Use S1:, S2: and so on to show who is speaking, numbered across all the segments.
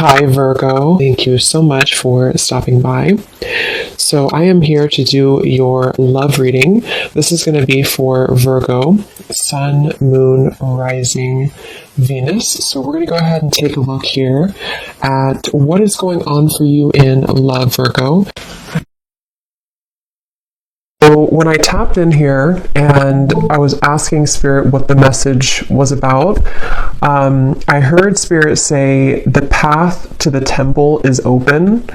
S1: Hi Virgo, thank you so much for stopping by. So I am here to do your love reading. This is going to be for Virgo, Sun, Moon, Rising, Venus. So we're going to go ahead and take a look here at what is going on for you in love, Virgo. So when I tapped in here and I was asking Spirit what the message was about, I heard Spirit say the path to the temple is open,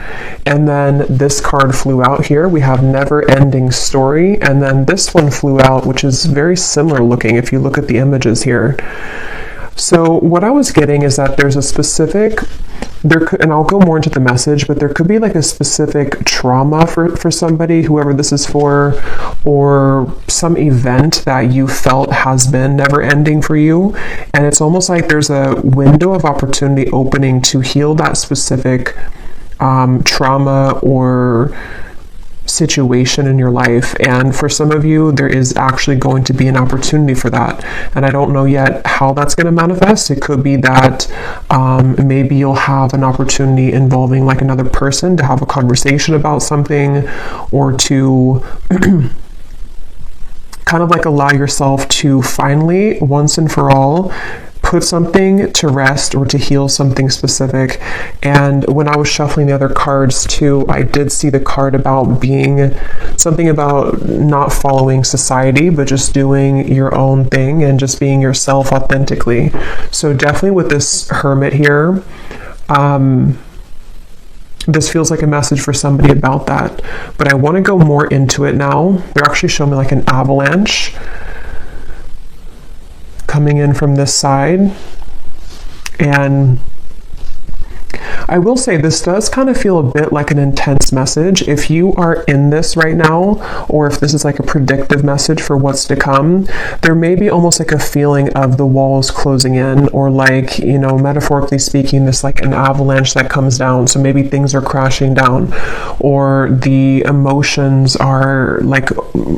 S1: and then this card flew out here. We have never ending story, and then this one flew out, which is very similar looking if you look at the images here. So what I was getting is that there's a specific, and I'll go more into the message, but there could be like a specific trauma for somebody, whoever this is for, or some event that you felt has been never ending for you. And it's almost like there's a window of opportunity opening to heal that specific trauma or situation in your life. And for some of you, there is actually going to be an opportunity for that, and I don't know yet how that's going to manifest. It could be that maybe you'll have an opportunity involving like another person to have a conversation about something, or to kind of like allow yourself to finally, once and for all, put something to rest or to heal something specific. And when I was shuffling the other cards too, I did see the card about being something about not following society, but just doing your own thing and just being yourself authentically. So definitely with this Hermit here, this feels like a message for somebody about that. But I want to go more into it now. They're actually showing me like an avalanche coming in from this side. And I will say this does kind of feel a bit like an intense message. If you are in this right now, or if this is like a predictive message for what's to come, there may be almost like a feeling of the walls closing in, or like, you know, metaphorically speaking, this like an avalanche that comes down. So maybe things are crashing down, or the emotions are like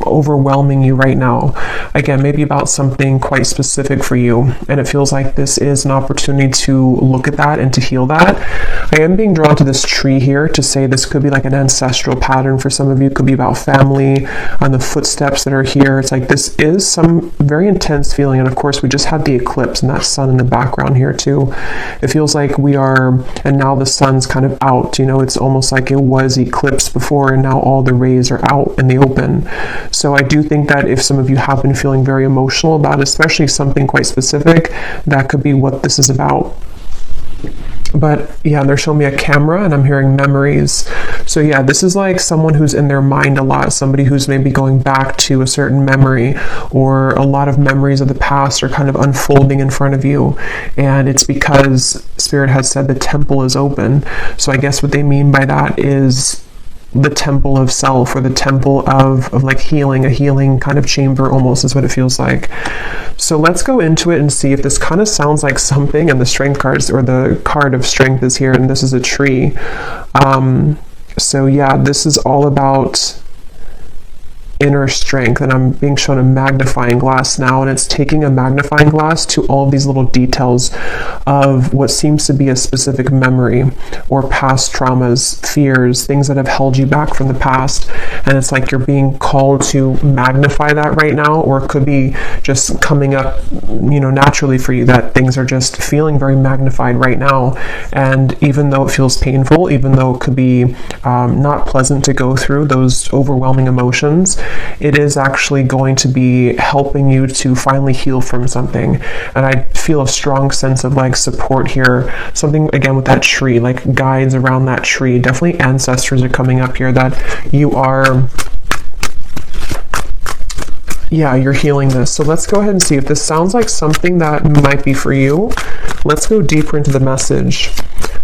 S1: overwhelming you right now. Again, maybe about something quite specific for you. And it feels like this is an opportunity to look at that and to heal that. I am being drawn to this tree here to say this could be like an ancestral pattern for some of you. It could be about family, on the footsteps that are here. It's like this is some very intense feeling. And of course, we just had the eclipse and that sun in the background here too. It feels like we are, and now the sun's kind of out. You know, it's almost like it was eclipsed before, and now all the rays are out in the open. So I do think that if some of you have been feeling very emotional about especially something quite specific, that could be what this is about. But yeah, they're showing me a camera and I'm hearing memories. So yeah, this is like someone who's in their mind a lot, somebody who's maybe going back to a certain memory, or a lot of memories of the past are kind of unfolding in front of you. And it's because Spirit has said the temple is open. So I guess what they mean by that is the temple of self, or the temple of like healing, a healing kind of chamber almost is what it feels like. So let's go into it and see if this kind of sounds like something. And the strength cards, or the card of strength is here, and this is a tree. So yeah, this is all about inner strength, and I'm being shown a magnifying glass now, and it's taking a magnifying glass to all of these little details of what seems to be a specific memory, or past traumas, fears, things that have held you back from the past. And it's like you're being called to magnify that right now, or it could be just coming up, you know, naturally for you, that things are just feeling very magnified right now. And even though it feels painful, even though it could be not pleasant to go through those overwhelming emotions, it is actually going to be helping you to finally heal from something. And I feel a strong sense of like support here. Something again with that tree, like guides around that tree. Definitely ancestors are coming up here, that you are, yeah, you're healing this. So let's go ahead and see if this sounds like something that might be for you. Let's go deeper into the message.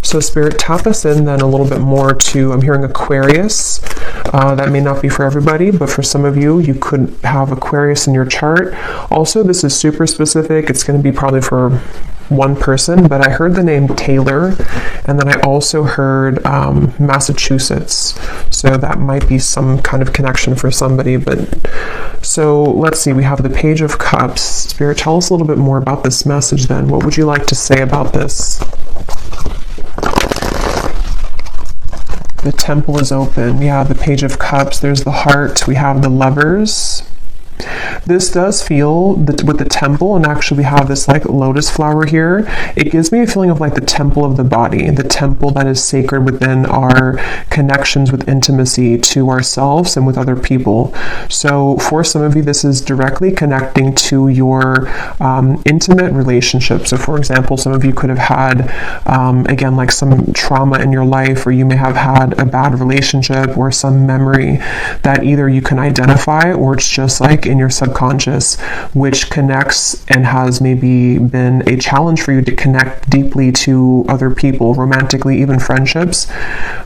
S1: So Spirit, tap us in then a little bit more to, I'm hearing Aquarius. That may not be for everybody, but for some of you, you could have Aquarius in your chart. Also, this is super specific. It's going to be probably for one person, but I heard the name Taylor, and then I also heard Massachusetts. So that might be some kind of connection for somebody. But so let's see, we have the Page of Cups. Spirit, tell us a little bit more about this message then. What would you like to say about this? The Temple is open. Yeah, the Page of Cups. There's the Heart. We have the Lovers. This does feel with the Temple, and actually we have this like lotus flower here. It gives me a feeling of like the temple of the body, the temple that is sacred within our connections with intimacy to ourselves and with other people. So for some of you, this is directly connecting to your intimate relationship. So for example, some of you could have had, again, like some trauma in your life, or you may have had a bad relationship or some memory that either you can identify, or it's just like in your subconscious, which connects and has maybe been a challenge for you to connect deeply to other people, romantically, even friendships.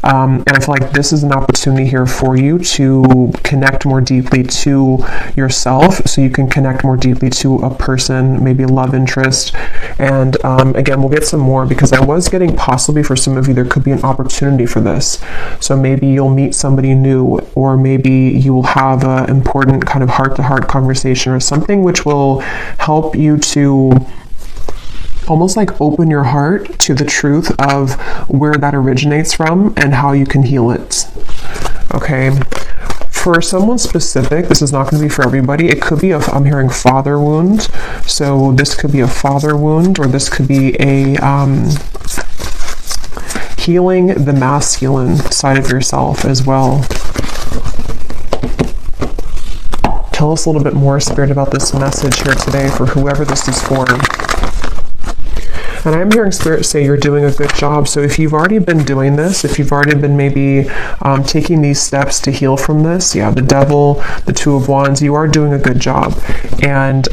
S1: And I feel like this is an opportunity here for you to connect more deeply to yourself, so you can connect more deeply to a person, maybe a love interest. And again, we'll get some more, because I was getting possibly for some of you, there could be an opportunity for this. So maybe you'll meet somebody new, or maybe you will have an important kind of heart-to-heart conversation or something, which will help you to almost like open your heart to the truth of where that originates from and how you can heal it. Okay. For someone specific, this is not going to be for everybody. It could be I'm hearing father wound. So this could be a father wound, or this could be a healing the masculine side of yourself as well. Tell us a little bit more, Spirit, about this message here today for whoever this is for. And I'm hearing Spirit say you're doing a good job. So if you've already been doing this, if you've already been maybe taking these steps to heal from this, yeah, the Devil, the Two of Wands, you are doing a good job. And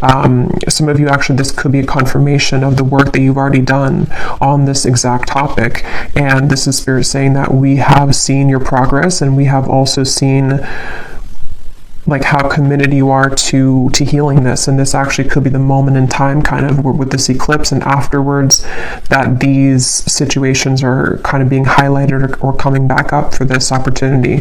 S1: some of you, actually, this could be a confirmation of the work that you've already done on this exact topic. And this is Spirit saying that we have seen your progress, and we have also seen like how committed you are to healing this. And this actually could be the moment in time, kind of with this eclipse and afterwards, that these situations are kind of being highlighted or coming back up for this opportunity.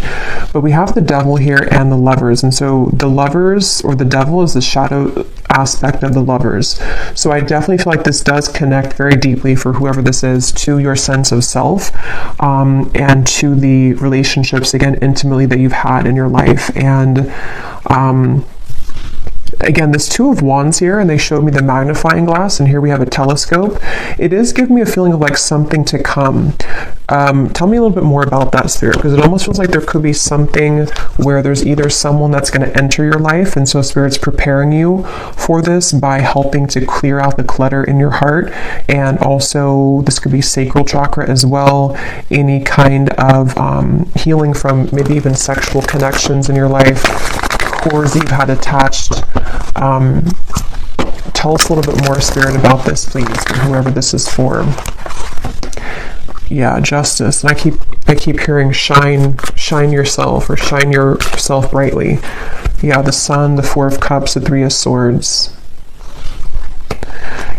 S1: But we have the Devil here and the Lovers. And so the Lovers, or the Devil, is the shadow aspect of the Lovers. So I definitely feel like this does connect very deeply for whoever this is to your sense of self, and to the relationships, again, intimately, that you've had in your life. And again, this Two of Wands here, and they showed me the magnifying glass, and here we have a telescope. It is giving me a feeling of like something to come. Tell me a little bit more about that, Spirit, because it almost feels like there could be something where there's either someone that's going to enter your life, and so Spirit's preparing you for this by helping to clear out the clutter in your heart. And also this could be sacral chakra as well, any kind of healing from maybe even sexual connections in your life, cords you've had attached. Tell us a little bit more, Spirit, about this, please, for whoever this is for. Yeah, Justice. And I keep hearing shine yourself, or shine yourself brightly. Yeah, the Sun, the Four of Cups, the Three of Swords.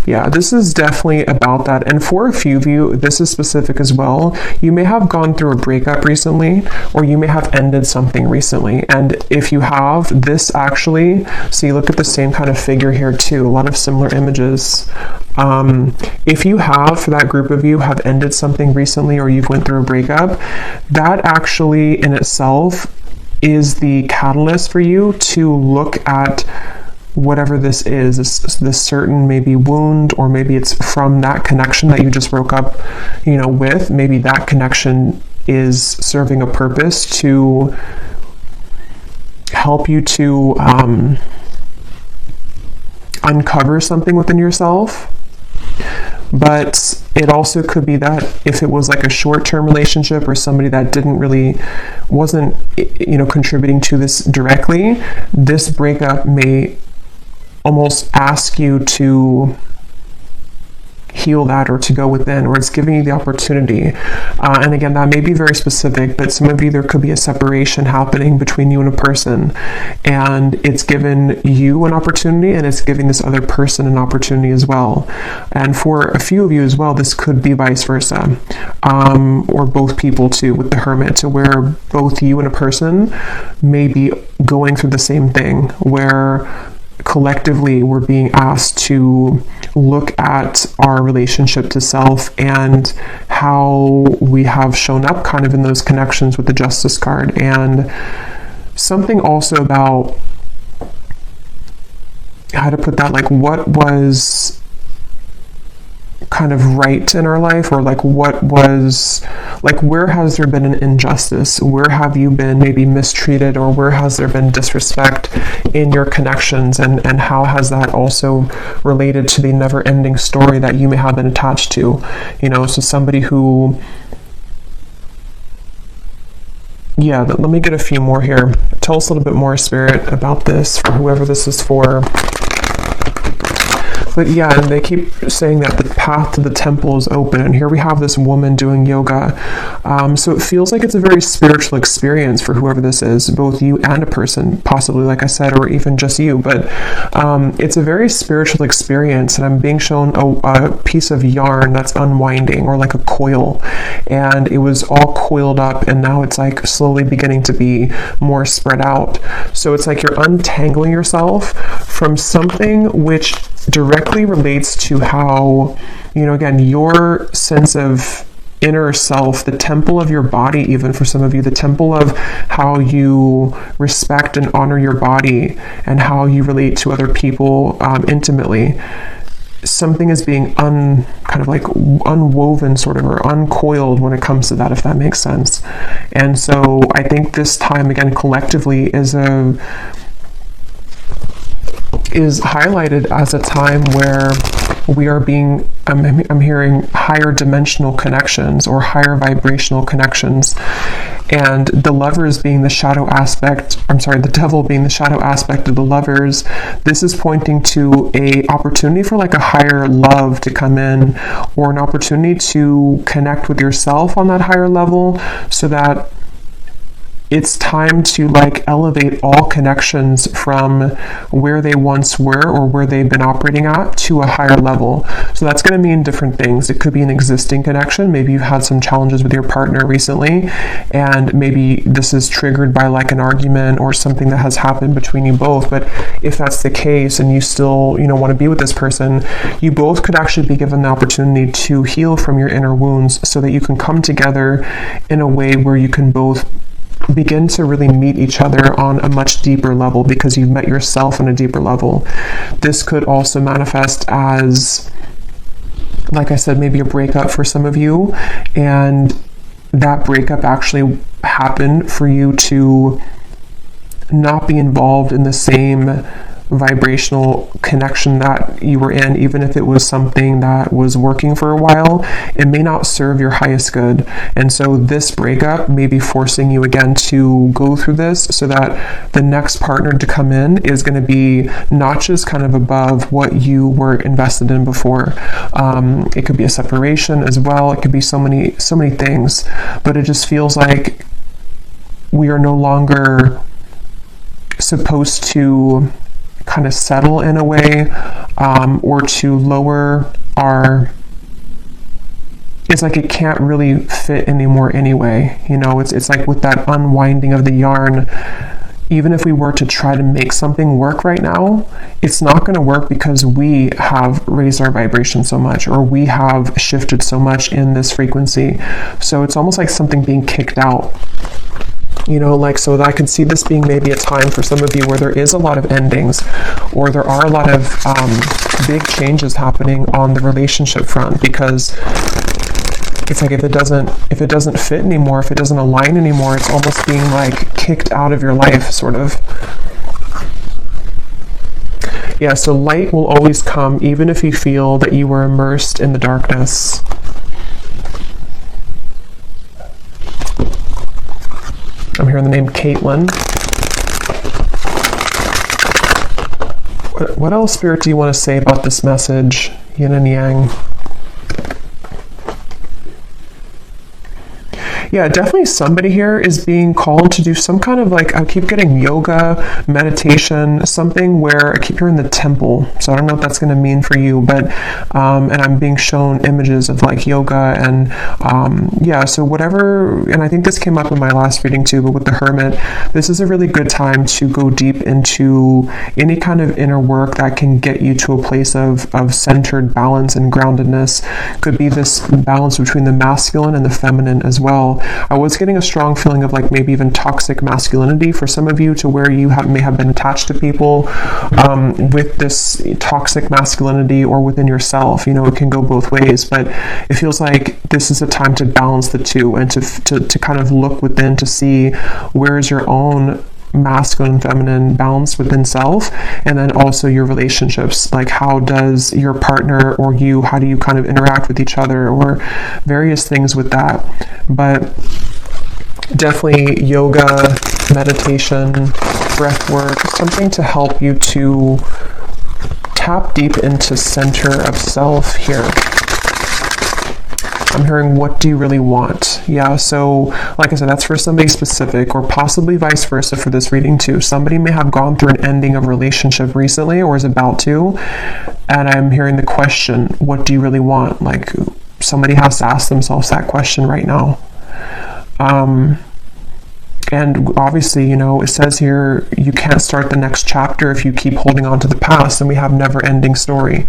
S1: Yeah, this is definitely about that. And for a few of you, this is specific as well. You may have gone through a breakup recently, or you may have ended something recently. And if you have, this actually, so you look at the same kind of figure here too, a lot of similar images. If you have, for that group of you, have ended something recently, or you've went through a breakup, that actually in itself is the catalyst for you to look at whatever this is, this certain maybe wound, or maybe it's from that connection that you just broke up, with. Maybe that connection is serving a purpose to help you to uncover something within yourself. But it also could be that if it was like a short-term relationship, or somebody that wasn't contributing to this directly, this breakup may almost ask you to heal that, or to go within, or it's giving you the opportunity. And again, that may be very specific, but some of you, there could be a separation happening between you and a person, and it's given you an opportunity, and it's giving this other person an opportunity as well. And for a few of you as well, this could be vice versa, or both people too, with the Hermit, to where both you and a person may be going through the same thing, where collectively we're being asked to look at our relationship to self and how we have shown up kind of in those connections with the Justice card. And something also about how to put that, like what was kind of right in our life, or like what was, like where has there been an injustice, where have you been maybe mistreated, or where has there been disrespect in your connections, and how has that also related to the never-ending story that you may have been attached to, you know. So somebody who, yeah, let me get a few more here. Tell us a little bit more, Spirit, about this for whoever this is for. But yeah, and they keep saying that the path to the temple is open, and here we have this woman doing yoga. So it feels like it's a very spiritual experience for whoever this is, both you and a person, possibly, like I said, or even just you. But it's a very spiritual experience, and I'm being shown a piece of yarn that's unwinding, or like a coil, and it was all coiled up, and now it's like slowly beginning to be more spread out. So it's like you're untangling yourself from something which directly relates to how, you know, again, your sense of inner self, the temple of your body, even for some of you, the temple of how you respect and honor your body and how you relate to other people intimately. Something is being kind of like unwoven sort of, or uncoiled when it comes to that, if that makes sense. And so I think this time, again, collectively is highlighted as a time where we are being, I'm hearing higher dimensional connections or higher vibrational connections. And the lovers being the shadow aspect, the devil being the shadow aspect of the lovers, this is pointing to a opportunity for like a higher love to come in, or an opportunity to connect with yourself on that higher level, so that it's time to like elevate all connections from where they once were, or where they've been operating at, to a higher level. So that's going to mean different things. It could be an existing connection. Maybe you've had some challenges with your partner recently, and maybe this is triggered by like an argument or something that has happened between you both. But if that's the case, and you still, you know, want to be with this person, you both could actually be given the opportunity to heal from your inner wounds, so that you can come together in a way where you can both begin to really meet each other on a much deeper level, because you've met yourself on a deeper level. This could also manifest as, like I said, maybe a breakup for some of you, and that breakup actually happened for you to not be involved in the same vibrational connection that you were in. Even if it was something that was working for a while, it may not serve your highest good. And so this breakup may be forcing you again to go through this, so that the next partner to come in is going to be not just kind of above what you were invested in before. It could be a separation as well. It could be so many things, but it just feels like we are no longer supposed to kind of settle in a way, or to lower our, it's like it can't really fit anymore anyway. You know, it's like with that unwinding of the yarn, even if we were to try to make something work right now, it's not going to work, because we have raised our vibration so much, or we have shifted so much in this frequency. So it's almost like something being kicked out. You know, like, so that I can see this being maybe a time for some of you where there is a lot of endings, or there are a lot of big changes happening on the relationship front, because it's like if it doesn't fit anymore, if it doesn't align anymore, it's almost being like kicked out of your life, sort of. Yeah, so light will always come, even if you feel that you were immersed in the darkness. I'm hearing the name Caitlin. What else, Spirit, do you want to say about this message, yin and yang? Yeah, definitely somebody here is being called to do some kind of like, I keep getting yoga, meditation, something where I keep hearing the temple. So I don't know what that's going to mean for you, but, and I'm being shown images of like yoga and, yeah, so whatever, and I think this came up in my last reading too, but with the Hermit, this is a really good time to go deep into any kind of inner work that can get you to a place of centered balance and groundedness. Could be this balance between the masculine and the feminine as well. I was getting a strong feeling of like maybe even toxic masculinity for some of you, to where you may have been attached to people with this toxic masculinity, or within yourself. You know, it can go both ways, but it feels like this is a time to balance the two, and to kind of look within to see where is your own masculine and feminine balance within self, and then also your relationships, like how does your partner or you, how do you kind of interact with each other, or various things with that. But definitely yoga, meditation, breath work, something to help you to tap deep into center of self here. I'm hearing, what do you really want? Yeah, so like I said, that's for somebody specific, or possibly vice versa for this reading too. Somebody may have gone through an ending of a relationship recently, or is about to, and I'm hearing the question, what do you really want? Like, somebody has to ask themselves that question right now. And obviously, you know, it says here, you can't start the next chapter if you keep holding on to the past, and we have never-ending story.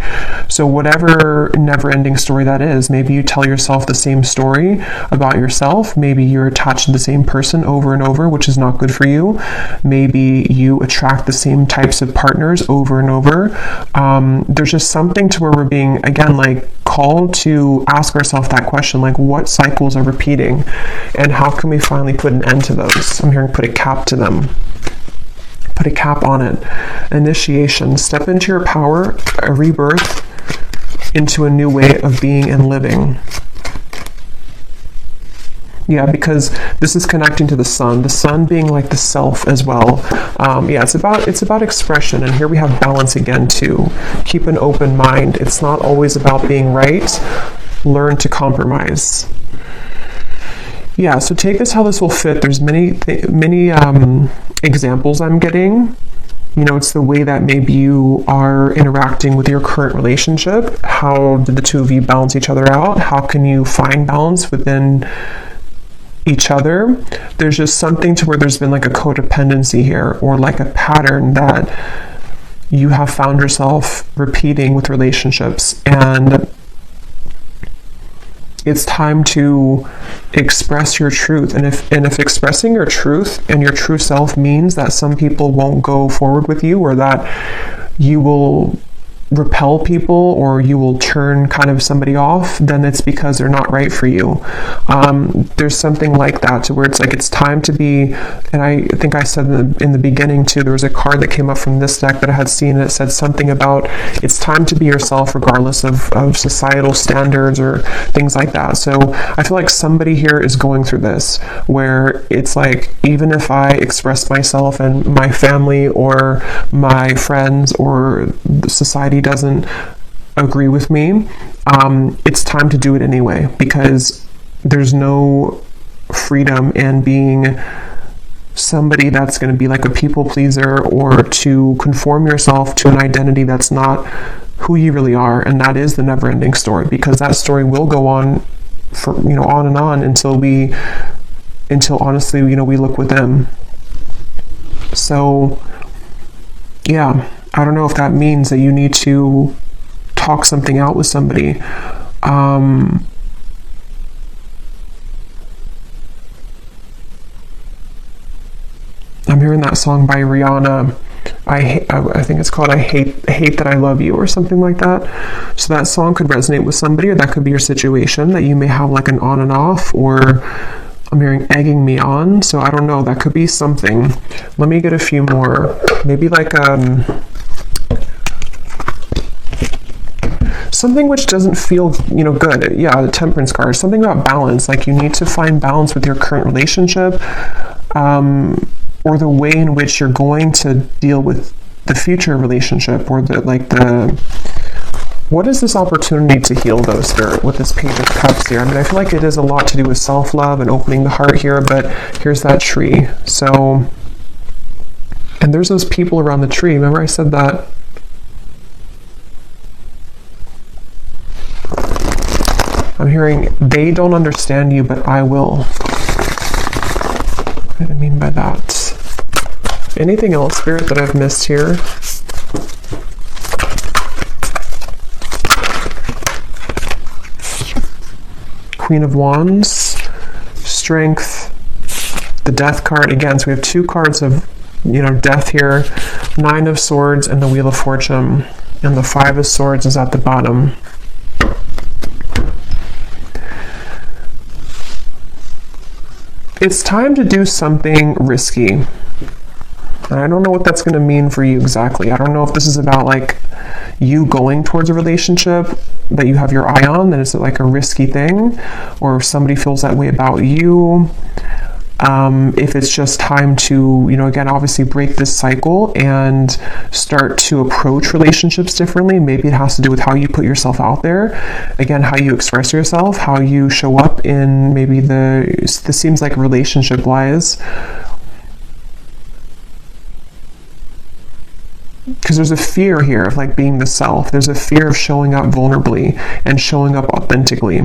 S1: So whatever never-ending story that is, maybe you tell yourself the same story about yourself. Maybe you're attached to the same person over and over, which is not good for you. Maybe you attract the same types of partners over and over. There's just something to where we're being, again, like, called to ask ourselves that question, like, what cycles are repeating, and how can we finally put an end to those? I'm hearing put a cap to them. Put a cap on it. Initiation. Step into your power, a rebirth into a new way of being and living. Yeah, because this is connecting to the sun being like the self as well. Yeah, it's about expression, and here we have balance again too. Keep an open mind. It's not always about being right. Learn to compromise. Yeah, so take this how this will fit. There's many examples I'm getting. You know, it's the way that maybe you are interacting with your current relationship. How did the two of you balance each other out? How can you find balance within each other? There's just something to where there's been like a codependency here, or like a pattern that you have found yourself repeating with relationships, and it's time to express your truth. And if expressing your truth and your true self means that some people won't go forward with you, or that you will repel people, or you will turn kind of somebody off, then it's because they're not right for you. There's something like that, to where it's like, it's time to be, and I think I said in the beginning too, there was a card that came up from this deck that I had seen, and it said something about it's time to be yourself regardless of societal standards or things like that. So I feel like somebody here is going through this, where it's like, even if I express myself and my family or my friends or society doesn't agree with me, it's time to do it anyway, because there's no freedom in being somebody that's going to be like a people pleaser, or to conform yourself to an identity that's not who you really are. And that is the never-ending story, because that story will go on for, you know, on and on until honestly, you know, we look within. So yeah, I don't know if that means that you need to talk something out with somebody. I'm hearing that song by Rihanna. I think it's called I Hate That I Love You, or something like that. So that song could resonate with somebody, or that could be your situation, that you may have like an on and off, or I'm hearing egging me on. So I don't know, that could be something. Let me get a few more. Maybe like something which doesn't feel, you know, good. Yeah, the Temperance card. Something about balance. Like, you need to find balance with your current relationship, or the way in which you're going to deal with the future relationship, or What is this opportunity to heal though, Spirit, with this Page of Cups here? I mean, I feel like it is a lot to do with self-love and opening the heart here, but here's that tree. So, and there's those people around the tree. Remember I said that? I'm hearing, they don't understand you, but I will. What do I mean by that? Anything else, Spirit, that I've missed here? Queen of Wands, Strength, the Death card again. So we have two cards of, death here, Nine of Swords and the Wheel of Fortune, and the Five of Swords is at the bottom. It's time to do something risky. And I don't know what that's going to mean for you exactly. I don't know if this is about like you going towards a relationship that you have your eye on, that it's like a risky thing, or if somebody feels that way about you. If it's just time to, again, obviously break this cycle and start to approach relationships differently. Maybe it has to do with how you put yourself out there. Again, how you express yourself, how you show up in maybe this seems like relationship-wise. Because there's a fear here of like being the self. There's a fear of showing up vulnerably and showing up authentically.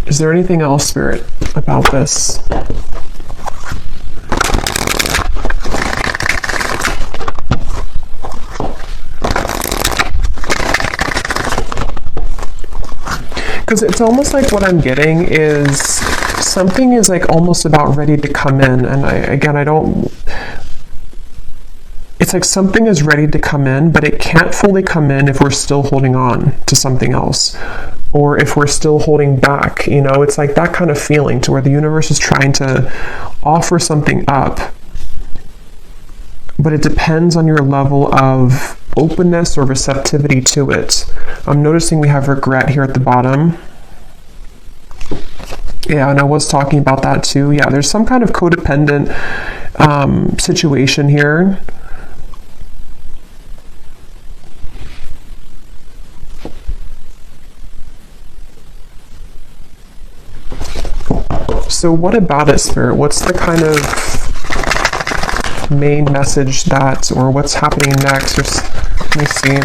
S1: Is there anything else, Spirit, about this? Because it's almost like what I'm getting is something is like almost about ready to come in. And it's like something is ready to come in, but it can't fully come in if we're still holding on to something else, or if we're still holding back. It's like that kind of feeling to where the universe is trying to offer something up, but it depends on your level of openness or receptivity to it. I'm noticing we have regret here at the bottom. Yeah, and I was talking about that too. Yeah, there's some kind of codependent situation here. So what about it, Spirit? What's the kind of main message or what's happening next? Let me see.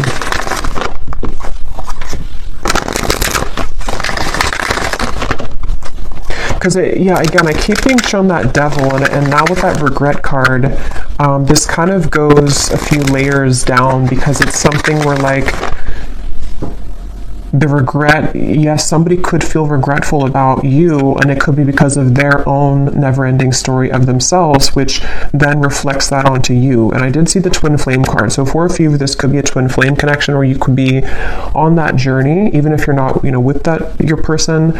S1: Because, again, I keep being shown that Devil, and now with that regret card, this kind of goes a few layers down, because it's something where, like, the regret, yes, somebody could feel regretful about you, and it could be because of their own never-ending story of themselves, which then reflects that onto you. And I did see the twin flame card. So for a few, this could be a twin flame connection, or you could be on that journey, even if you're not, with your person,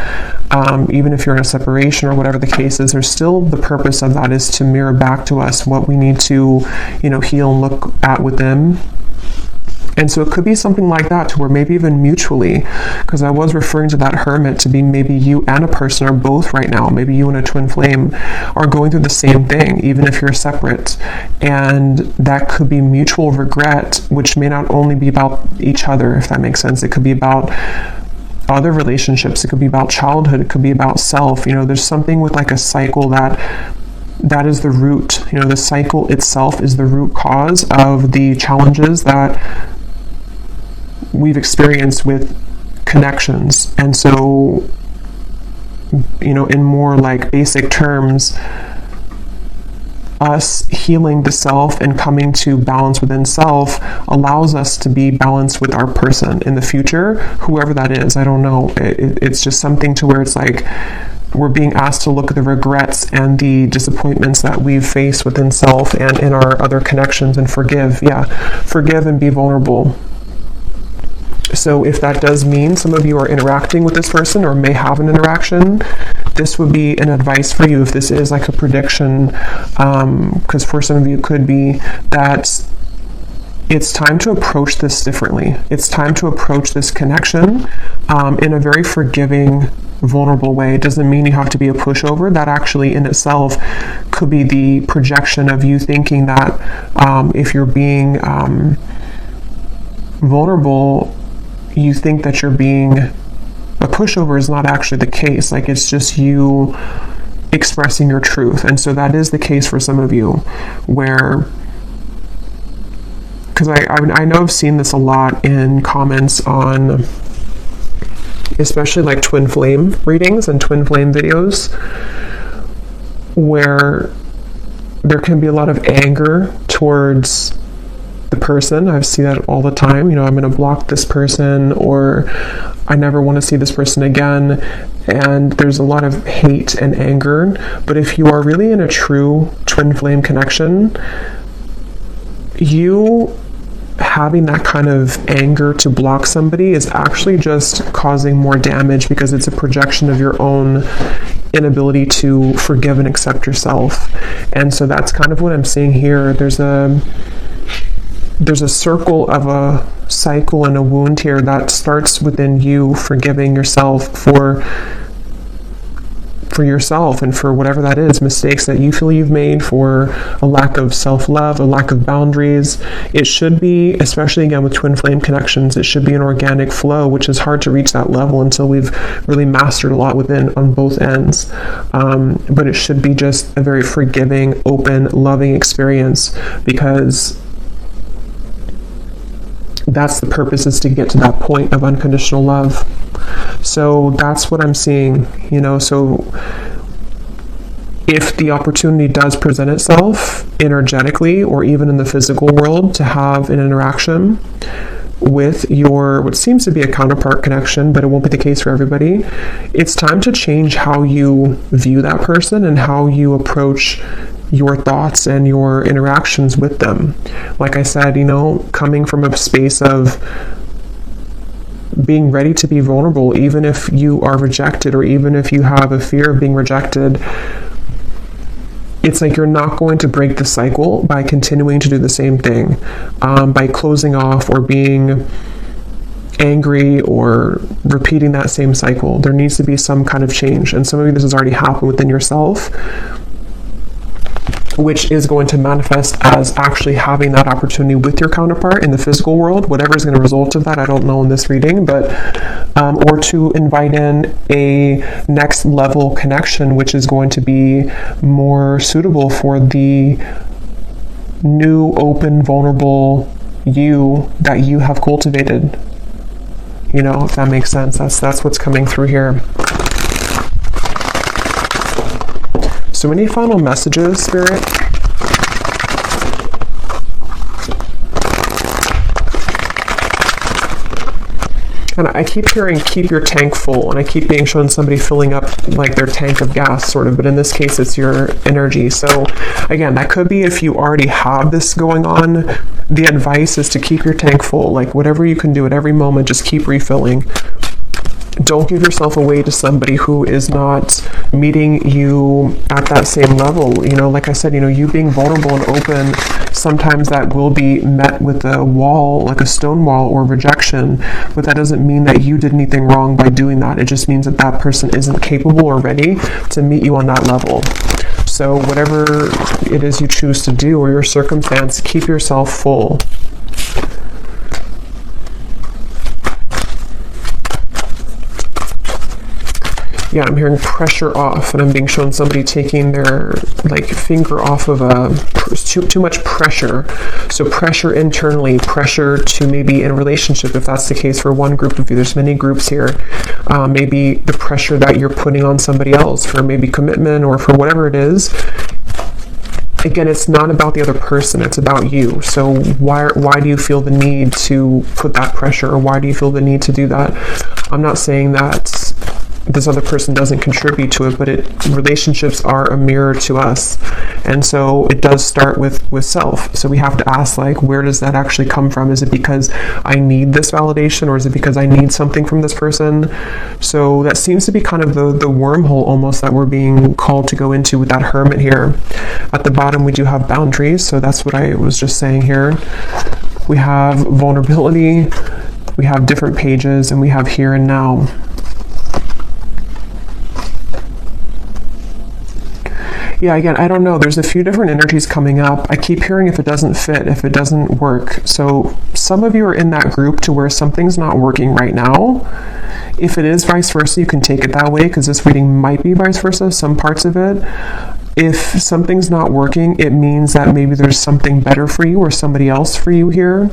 S1: even if you're in a separation or whatever the case is. There's still the purpose of that is to mirror back to us what we need to, heal and look at within. And so it could be something like that, to where maybe even mutually, because I was referring to that Hermit to be maybe you and a person are both right now, maybe you and a twin flame are going through the same thing, even if you're separate. And that could be mutual regret, which may not only be about each other, if that makes sense. It could be about other relationships. It could be about childhood. It could be about self. There's something with like a cycle that is the root. The cycle itself is the root cause of the challenges that we've experienced with connections. And so, in more like basic terms, us healing the self and coming to balance within self allows us to be balanced with our person in the future, whoever that is. I don't know. It's just something to where it's like we're being asked to look at the regrets and the disappointments that we've faced within self and in our other connections and forgive. Yeah, forgive and be vulnerable. So if that does mean some of you are interacting with this person or may have an interaction, this would be an advice for you if this is like a prediction, because for some of you it could be that it's time to approach this differently. It's time to approach this connection in a very forgiving, vulnerable way. It doesn't mean you have to be a pushover. That actually in itself could be the projection of you thinking that if you're being vulnerable, you think that you're being a pushover. Is not actually the case. Like, it's just you expressing your truth. And so that is the case for some of you, where, because I know I've seen this a lot in comments on especially like twin flame readings and twin flame videos, where there can be a lot of anger towards the person. I see that all the time. I'm going to block this person, or I never want to see this person again. And there's a lot of hate and anger. But if you are really in a true twin flame connection, you having that kind of anger to block somebody is actually just causing more damage, because it's a projection of your own inability to forgive and accept yourself. And so that's kind of what I'm seeing here. There's a circle of a cycle and a wound here that starts within you forgiving yourself for yourself and for whatever that is, mistakes that you feel you've made, for a lack of self-love, a lack of boundaries. It should be, especially again with twin flame connections, it should be an organic flow, which is hard to reach that level until we've really mastered a lot within on both ends. But it should be just a very forgiving, open, loving experience, because that's the purpose, is to get to that point of unconditional love. So that's what I'm seeing, so if the opportunity does present itself energetically or even in the physical world to have an interaction with your, what seems to be a counterpart connection, but it won't be the case for everybody, it's time to change how you view that person and how you approach your thoughts and your interactions with them. Like I said, coming from a space of being ready to be vulnerable, even if you are rejected, or even if you have a fear of being rejected, it's like you're not going to break the cycle by continuing to do the same thing, by closing off or being angry or repeating that same cycle. There needs to be some kind of change. And some of you, this has already happened within yourself, which is going to manifest as actually having that opportunity with your counterpart in the physical world, whatever is going to result of that, I don't know in this reading, but or to invite in a next level connection, which is going to be more suitable for the new, open, vulnerable you that you have cultivated. If that makes sense. That's what's coming through here. So any final messages, Spirit? And I keep hearing, keep your tank full, and I keep being shown somebody filling up like their tank of gas, sort of, but in this case, it's your energy. So again, that could be if you already have this going on, the advice is to keep your tank full, like whatever you can do at every moment, just keep refilling. Don't give yourself away to somebody who is not meeting you at that same level. Like I said, you being vulnerable and open, sometimes that will be met with a wall, like a stone wall or rejection, but that doesn't mean that you did anything wrong by doing that. It just means that that person isn't capable or ready to meet you on that level. So whatever it is you choose to do or your circumstance, keep yourself full. Yeah, I'm hearing pressure off, and I'm being shown somebody taking their finger off of too much pressure. So pressure internally, pressure to maybe in a relationship, if that's the case for one group of you. There's many groups here. Maybe the pressure that you're putting on somebody else for maybe commitment or for whatever it is. Again, it's not about the other person, it's about you. So why do you feel the need to put that pressure, or why do you feel the need to do that? I'm not saying that this other person doesn't contribute to it, but relationships are a mirror to us. And so it does start with self. So we have to ask, where does that actually come from? Is it because I need this validation, or is it because I need something from this person? So that seems to be kind of the wormhole almost that we're being called to go into with that hermit here. At the bottom, we do have boundaries. So that's what I was just saying here. we have vulnerability, we have different pages, and we have here and now. Yeah, again, I don't know. There's a few different energies coming up. I keep hearing if it doesn't fit, if it doesn't work. So some of you are in that group to where something's not working right now. If it is vice versa, you can take it that way, because this reading might be vice versa, some parts of it. If something's not working, it means that maybe there's something better for you or somebody else for you here.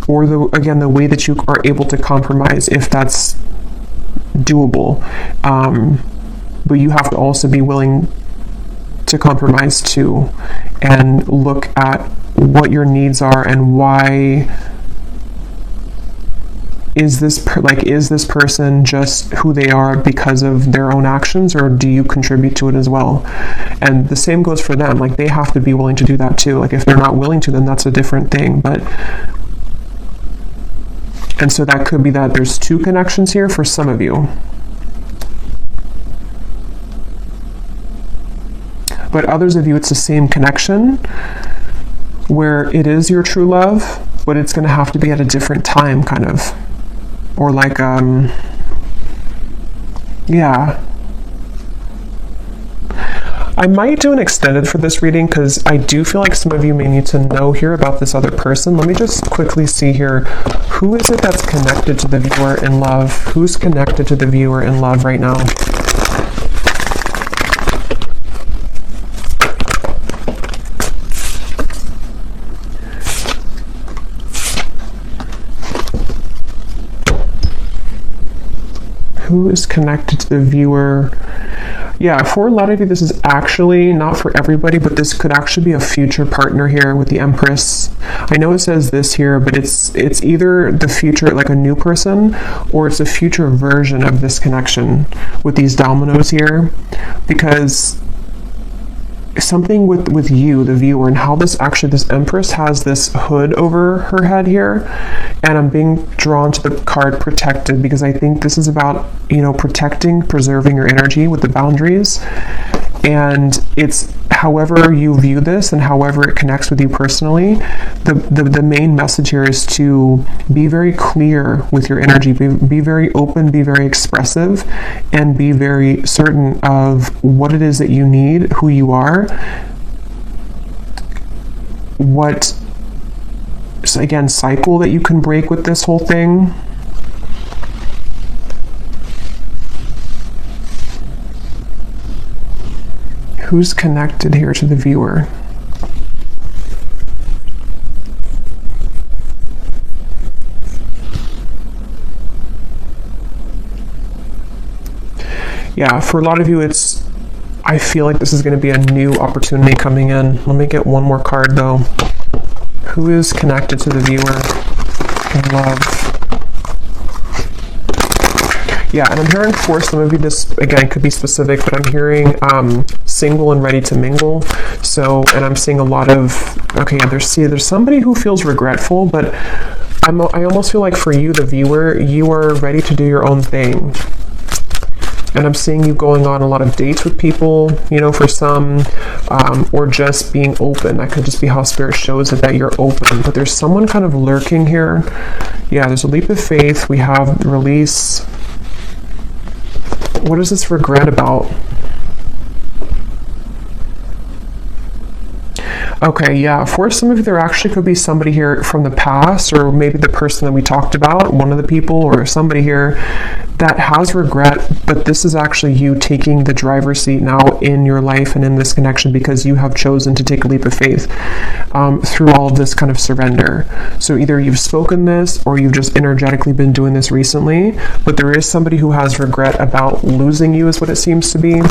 S1: Or again, the way that you are able to compromise, if that's doable. But you have to also be willing to compromise too, and look at what your needs are and why is this person just who they are because of their own actions, or do you contribute to it as well? And the same goes for them. Like, they have to be willing to do that too. Like, if they're not willing to, then that's a different thing. And so that could be that there's two connections here for some of you. But others of you, it's the same connection where it is your true love, but it's going to have to be at a different time, kind of. Or like, yeah. I might do an extended for this reading, because I do feel like some of you may need to know here about this other person. Let me just quickly see here. Who is it that's connected to the viewer in love? Who's connected to the viewer in love right now? Who is connected to the viewer? Yeah, for a lot of you, this is actually not for everybody, but this could actually be a future partner here with the Empress. I know it says this here, but it's either the future, like a new person, or it's a future version of this connection with these dominoes here, because something with you, the viewer, and how this Empress has this hood over her head here, and I'm being drawn to the card protected, because I think this is about, protecting, preserving your energy with the boundaries. And it's however you view this and however it connects with you personally, the main message here is to be very clear with your energy, be very open, be very expressive, and be very certain of what it is that you need, who you are, what, again, cycle that you can break with this whole thing. Who's connected here to the viewer? Yeah, for a lot of you, I feel like this is going to be a new opportunity coming in. Let me get one more card though. Who is connected to the viewer in love? Yeah, and I'm hearing for some of you, this, again, could be specific, but I'm hearing single and ready to mingle. So, and I'm seeing a lot of, okay, yeah, there's somebody who feels regretful, but I almost feel like for you, the viewer, you are ready to do your own thing. And I'm seeing you going on a lot of dates with people, for some, or just being open. That could just be how Spirit shows it, that you're open. But there's someone kind of lurking here. Yeah, there's a leap of faith. We have release. What is this regret about? Okay, yeah, for some of you, there actually could be somebody here from the past, or maybe the person that we talked about, one of the people, or somebody here that has regret, but this is actually you taking the driver's seat now in your life and in this connection, because you have chosen to take a leap of faith through all of this kind of surrender. So either you've spoken this, or you've just energetically been doing this recently, but there is somebody who has regret about losing you, is what it seems to be.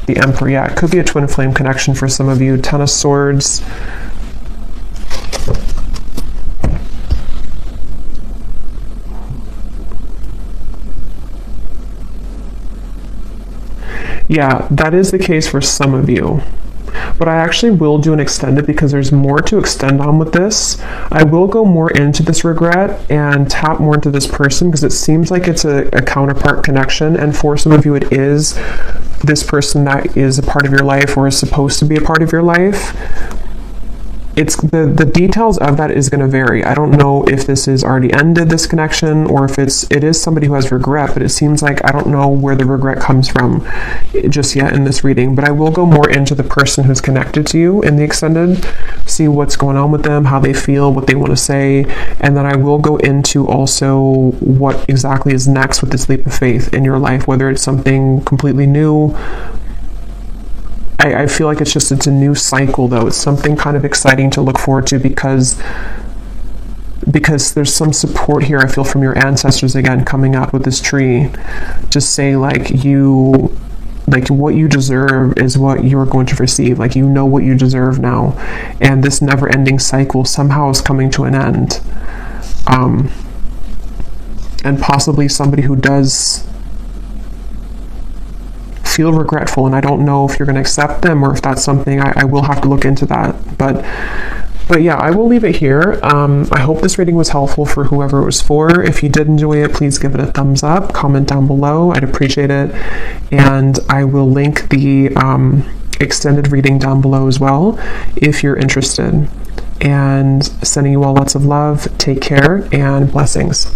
S1: The Emperor, yeah, it could be a twin flame connection for some of you. Ten of Swords. Yeah, that is the case for some of you. but I actually will do an extended because there's more to extend on with this. I will go more into this regret and tap more into this person because it seems like it's a counterpart connection, and for some of you it is this person that is a part of your life or is supposed to be a part of your life. It's the details of that is going to vary. I don't know if this is already ended, this connection, or if it is somebody who has regret, but it seems like I don't know where the regret comes from just yet in this reading. But I will go more into the person who's connected to you in the extended, see what's going on with them, how they feel, what they want to say, and then I will go into also what exactly is next with this leap of faith in your life, whether it's something completely new. I feel like it's a new cycle though. It's something kind of exciting to look forward to because there's some support here, I feel, from your ancestors again coming out with this tree. Just say like what you deserve is what you're going to receive. Like, you know what you deserve now. And this never-ending cycle somehow is coming to an end. And possibly somebody who does feel regretful, and I don't know if you're going to accept them or if that's something I will have to look into that. But yeah, I will leave it here. I hope this reading was helpful for whoever it was for. If you did enjoy it, please give it a thumbs up, comment down below. I'd appreciate it. And I will link the extended reading down below as well if you're interested. And sending you all lots of love. Take care and blessings.